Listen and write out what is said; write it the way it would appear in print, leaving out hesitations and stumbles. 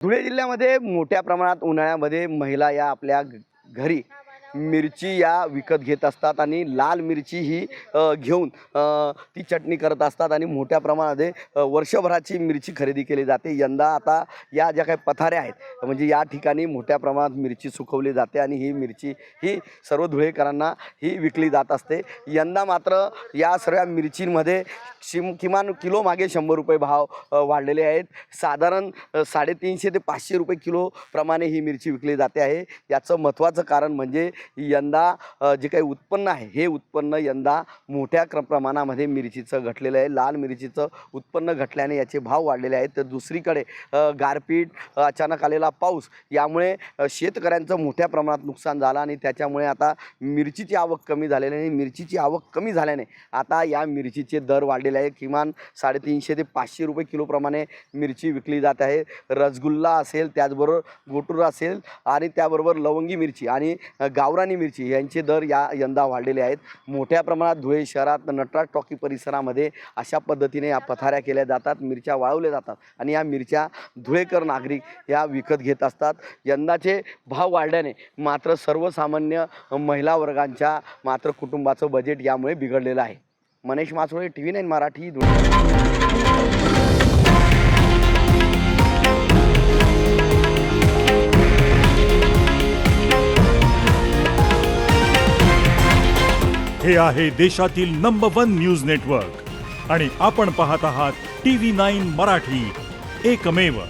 धुळे जिल्ह्यामध्ये मोठ्या प्रमाणात उन्हाळ्यामध्ये महिला या आपल्या घरी मिरची या विकत घेत असतात आणि लाल मिरची ही घेऊन ती चटणी करत असतात आणि मोठ्या प्रमाणामध्ये वर्षभराची मिरची खरेदी केली जाते। यंदा आता या ज्या काही पथाऱ्या आहेत म्हणजे या ठिकाणी मोठ्या प्रमाणात मिरची सुकवली जाते आणि ही मिरची ही सर्व धुळेकरांना ही विकली जात असते। यंदा मात्र या सर्व मिरचींमध्ये किमान किलो मागे 100 रुपये भाव वाढलेले आहेत। साधारण 350 ते 500 रुपये किलो प्रमाणे ही मिरची विकली जाते आहे। याचं महत्त्वाचं कारण म्हणजे यंदा जे काही उत्पन्न आहे हे उत्पन्न यंदा मोठ्या प्रमाणामध्ये मिरचीचं घटलेलं आहे। लाल मिरचीचं उत्पन्न घटल्याने याचे भाव वाढलेले आहेत। तर दुसरीकडे गारपीट, अचानक आलेला पाऊस यामुळे शेतकऱ्यांचं मोठ्या प्रमाणात नुकसान झालं आणि त्याच्यामुळे आता मिरचीची आवक कमी झालेली आहे। मिरचीची आवक कमी झाल्याने आता या मिरचीचे दर वाढलेले आहे। किमान 350 ते 500 रुपये किलोप्रमाणे मिरची विकली जात आहे। रसगुल्ला असेल, त्याचबरोबर गोटूर असेल आणि त्याबरोबर लवंगी मिरची आणि गावरानी मिरची यांचे दर यंदा वाढलेले आहेत। मोठ्या प्रमाणात धुळे शहरात नटराज टॉकी परिसरामध्ये अशा पद्धतीने या पथाऱ्या केल्या जातात, मिरच्या वाळवल्या जातात आणि या मिरच्या धुळेकर नागरिक या विकत घेत असतात। यंदाचे भाव वाढल्याने मात्र सर्वसामान्य महिला वर्गांच्या मात्र कुटुंबाचं बजेट यामुळे बिघडलेलं आहे। मनीष मासोळे, TV9 मराठी, धुळे। हे आहे देशातील नंबर 1 न्यूज नेटवर्क आणि आपण पाहत आहात TV9 मराठी, एकमेव।